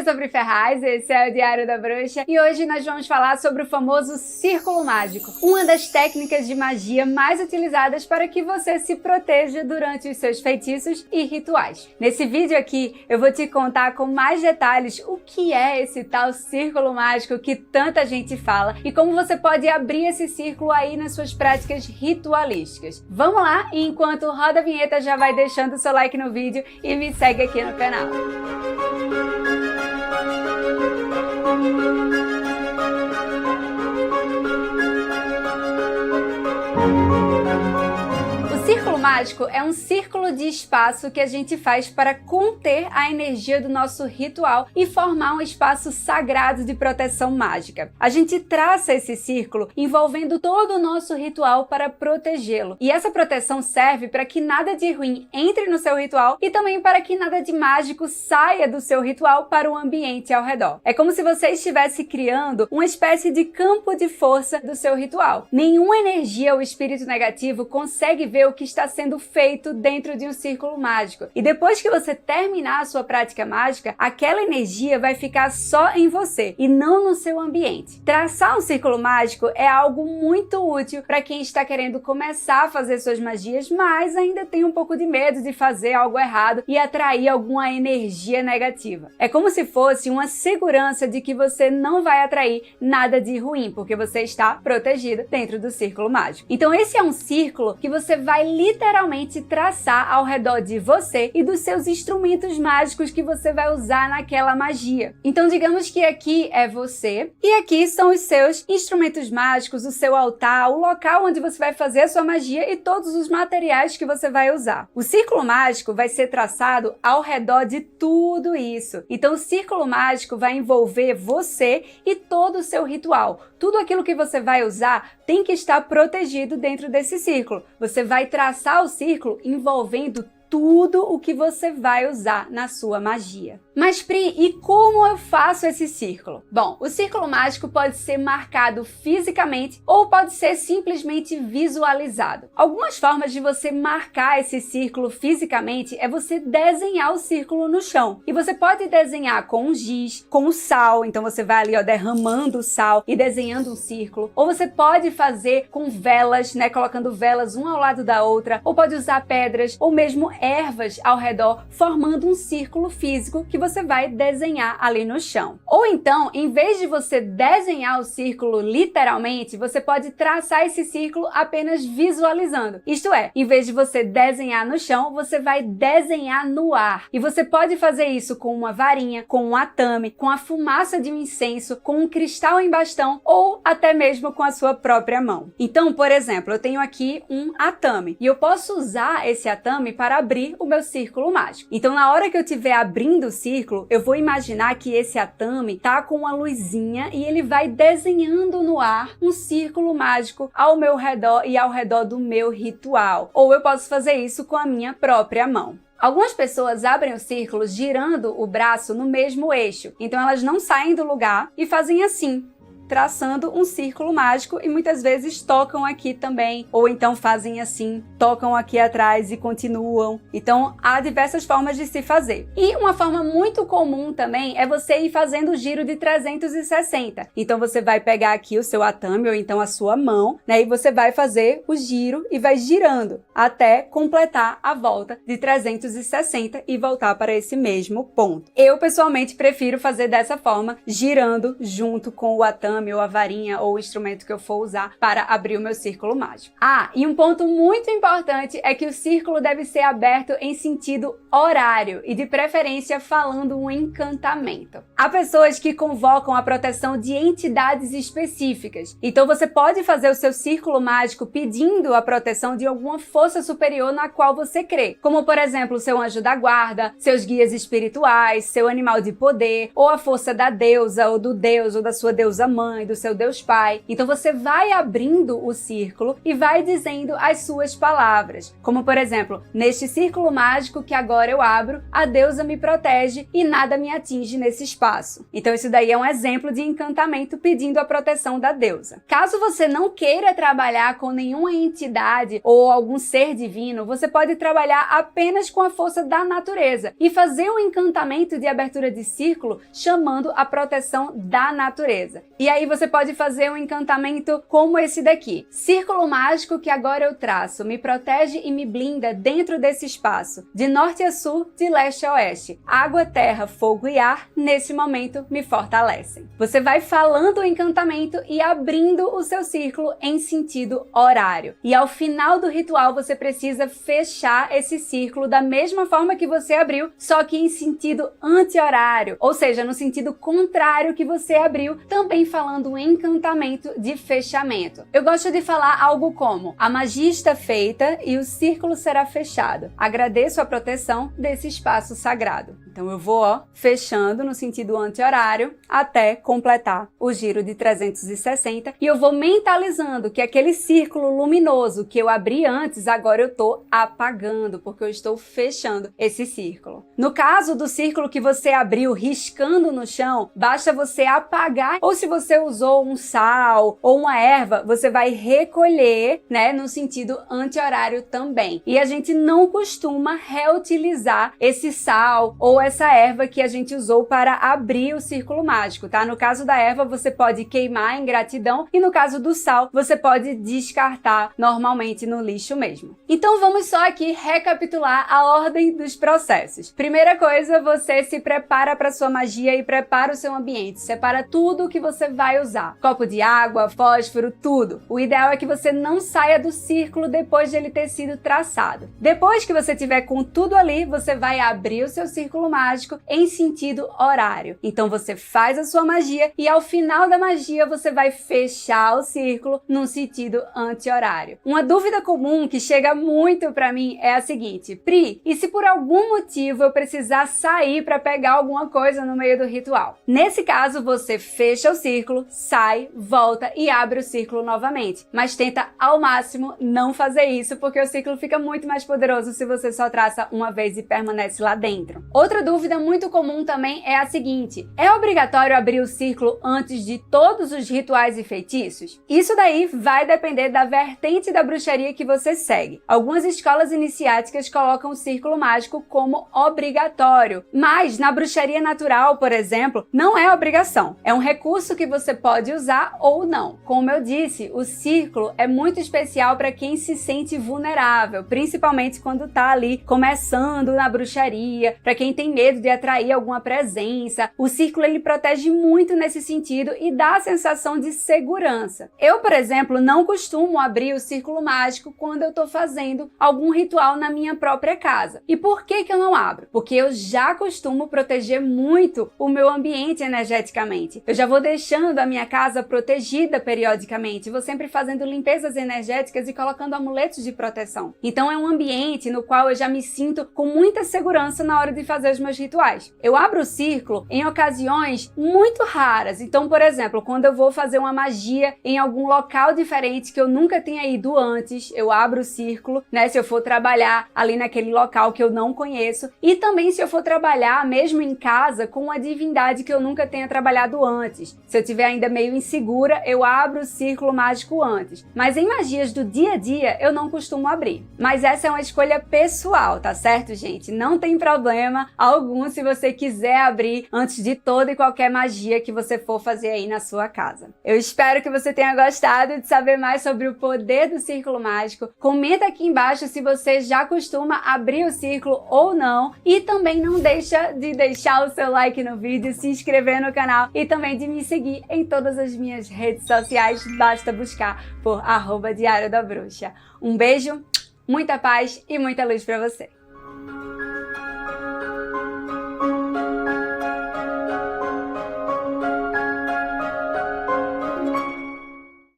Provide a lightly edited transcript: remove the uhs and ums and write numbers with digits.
eu sou Pri Ferraz, esse é o Diário da Bruxa e hoje nós vamos falar sobre o famoso Círculo Mágico, uma das técnicas de magia mais utilizadas para que você se proteja durante os seus feitiços e rituais. Nesse vídeo aqui eu vou te contar com mais detalhes o que é esse tal Círculo Mágico que tanta gente fala e como você pode abrir esse círculo aí nas suas práticas ritualísticas. Vamos lá e enquanto roda a vinheta já vai deixando o seu like no vídeo e me segue aqui no canal. O círculo mágico é um círculo de espaço que a gente faz para conter a energia do nosso ritual e formar um espaço sagrado de proteção mágica. A gente traça esse círculo envolvendo todo o nosso ritual para protegê-lo. E essa proteção serve para que nada de ruim entre no seu ritual e também para que nada de mágico saia do seu ritual para o ambiente ao redor. É como se você estivesse criando uma espécie de campo de força do seu ritual. Nenhuma energia ou espírito negativo consegue ver o que está sendo feito dentro de um círculo mágico. E depois que você terminar a sua prática mágica, aquela energia vai ficar só em você e não no seu ambiente. Traçar um círculo mágico é algo muito útil para quem está querendo começar a fazer suas magias, mas ainda tem um pouco de medo de fazer algo errado e atrair alguma energia negativa. É como se fosse uma segurança de que você não vai atrair nada de ruim, porque você está protegido dentro do círculo mágico. Então esse é um círculo que você vai literalmente traçar ao redor de você e dos seus instrumentos mágicos que você vai usar naquela magia. Então digamos que aqui é você e aqui são os seus instrumentos mágicos, o seu altar, o local onde você vai fazer a sua magia e todos os materiais que você vai usar. O círculo mágico vai ser traçado ao redor de tudo isso. Então o círculo mágico vai envolver você e todo o seu ritual. Tudo aquilo que você vai usar tem que estar protegido dentro desse círculo. Você vai traçar o círculo envolvendo tudo o que você vai usar na sua magia. Mas Pri, e como eu faço esse círculo? Bom, o círculo mágico pode ser marcado fisicamente ou pode ser simplesmente visualizado. Algumas formas de você marcar esse círculo fisicamente é você desenhar o círculo no chão. E você pode desenhar com um giz, com o sal, então você vai ali derramando o sal e desenhando um círculo. Ou você pode fazer com velas, colocando velas uma ao lado da outra, ou pode usar pedras, ou mesmo ervas ao redor, formando um círculo físico que você vai desenhar ali no chão. Ou então, em vez de você desenhar o círculo literalmente, você pode traçar esse círculo apenas visualizando. Isto é, em vez de você desenhar no chão, você vai desenhar no ar. E você pode fazer isso com uma varinha, com um atame, com a fumaça de um incenso, com um cristal em bastão ou até mesmo com a sua própria mão. Então, por exemplo, eu tenho aqui um atame e eu posso usar esse atame para abrir o meu círculo mágico. Então, na hora que eu estiver abrindo o círculo, eu vou imaginar que esse atame tá com uma luzinha e ele vai desenhando no ar um círculo mágico ao meu redor e ao redor do meu ritual. Ou eu posso fazer isso com a minha própria mão. Algumas pessoas abrem o círculo girando o braço no mesmo eixo, então elas não saem do lugar e fazem assim, traçando um círculo mágico e muitas vezes tocam aqui também, ou então fazem assim, tocam aqui atrás e continuam. Então há diversas formas de se fazer. E uma forma muito comum também é você ir fazendo o giro de 360. Então você vai pegar aqui o seu atame ou então a sua mão, e você vai fazer o giro e vai girando até completar a volta de 360 e voltar para esse mesmo ponto. Eu pessoalmente prefiro fazer dessa forma, girando junto com o atame ou a varinha ou o instrumento que eu for usar para abrir o meu círculo mágico. Ah, e um ponto muito importante é que o círculo deve ser aberto em sentido horário e de preferência falando um encantamento. Há pessoas que convocam a proteção de entidades específicas, então você pode fazer o seu círculo mágico pedindo a proteção de alguma força superior na qual você crê, como por exemplo o seu anjo da guarda, seus guias espirituais, seu animal de poder, ou a força da deusa ou do deus ou da sua deusa mãe, mãe, do seu Deus Pai. Então você vai abrindo o círculo e vai dizendo as suas palavras. Como por exemplo, neste círculo mágico que agora eu abro, a deusa me protege e nada me atinge nesse espaço. Então isso daí é um exemplo de encantamento pedindo a proteção da deusa. Caso você não queira trabalhar com nenhuma entidade ou algum ser divino, você pode trabalhar apenas com a força da natureza e fazer um encantamento de abertura de círculo chamando a proteção da natureza. E aí você pode fazer um encantamento como esse daqui. Círculo mágico que agora eu traço, me protege e me blinda dentro desse espaço. De norte a sul, de leste a oeste. Água, terra, fogo e ar, nesse momento, me fortalecem. Você vai falando o encantamento e abrindo o seu círculo em sentido horário. E ao final do ritual, você precisa fechar esse círculo da mesma forma que você abriu, só que em sentido anti-horário, ou seja, no sentido contrário que você abriu, também falando um encantamento de fechamento. Eu gosto de falar algo como: a magia está feita e o círculo será fechado. Agradeço a proteção desse espaço sagrado. Então eu vou, fechando no sentido anti-horário até completar o giro de 360 e eu vou mentalizando que aquele círculo luminoso que eu abri antes, agora eu estou apagando, porque eu estou fechando esse círculo. No caso do círculo que você abriu riscando no chão, basta você apagar, ou se você usou um sal ou uma erva, você vai recolher, né, no sentido anti-horário também. E a gente não costuma reutilizar esse sal ou essa erva que a gente usou para abrir o círculo mágico, tá? No caso da erva, você pode queimar em gratidão e no caso do sal, você pode descartar normalmente no lixo mesmo. Então vamos só aqui recapitular a ordem dos processos. Primeira coisa, você se prepara para sua magia e prepara o seu ambiente. Separa tudo o que você vai usar. Copo de água, fósforo, tudo. O ideal é que você não saia do círculo depois de ele ter sido traçado. Depois que você tiver com tudo ali, você vai abrir o seu círculo mágico em sentido horário. Então você faz a sua magia e ao final da magia você vai fechar o círculo num sentido anti-horário. Uma dúvida comum que chega muito para mim é a seguinte: Pri, e se por algum motivo eu precisar sair para pegar alguma coisa no meio do ritual? Nesse caso, você fecha o círculo, sai, volta e abre o círculo novamente. Mas tenta ao máximo não fazer isso, porque o círculo fica muito mais poderoso se você só traça uma vez e permanece lá dentro. Outra dúvida muito comum também é a seguinte: é obrigatório abrir o círculo antes de todos os rituais e feitiços? Isso daí vai depender da vertente da bruxaria que você segue. Algumas escolas iniciáticas colocam o círculo mágico como obrigatório, mas na bruxaria natural, por exemplo, não é obrigação. É um recurso que você pode usar ou não. Como eu disse, o círculo é muito especial para quem se sente vulnerável, principalmente quando tá ali começando na bruxaria, para quem tem medo de atrair alguma presença. O círculo ele protege muito nesse sentido e dá a sensação de segurança. Eu, por exemplo, não costumo abrir o círculo mágico quando eu tô fazendo algum ritual na minha própria casa. E por que eu não abro? Porque eu já costumo proteger muito o meu ambiente energeticamente. Eu já vou deixando a minha casa protegida periodicamente, vou sempre fazendo limpezas energéticas e colocando amuletos de proteção. Então é um ambiente no qual eu já me sinto com muita segurança na hora de fazer os meus rituais. Eu abro o círculo em ocasiões muito raras. Então, por exemplo, quando eu vou fazer uma magia em algum local diferente que eu nunca tenha ido antes, eu abro o círculo, né? Se eu for trabalhar ali naquele local que eu não conheço, e também se eu for trabalhar mesmo em casa com uma divindade que eu nunca tenha trabalhado antes. Se eu estiver ainda meio insegura, eu abro o círculo mágico antes. Mas em magias do dia a dia, eu não costumo abrir. Mas essa é uma escolha pessoal, tá certo, gente? Não tem problema algum se você quiser abrir antes de toda e qualquer magia que você for fazer aí na sua casa. Eu espero que você tenha gostado de saber mais sobre o poder do círculo mágico. Comenta aqui embaixo se você já costuma abrir o círculo ou não. E também não deixa de deixar o seu like no vídeo, se inscrever no canal e também de me seguir em todas as minhas redes sociais. Basta buscar por @Diário da Bruxa. Um beijo, muita paz e muita luz pra você.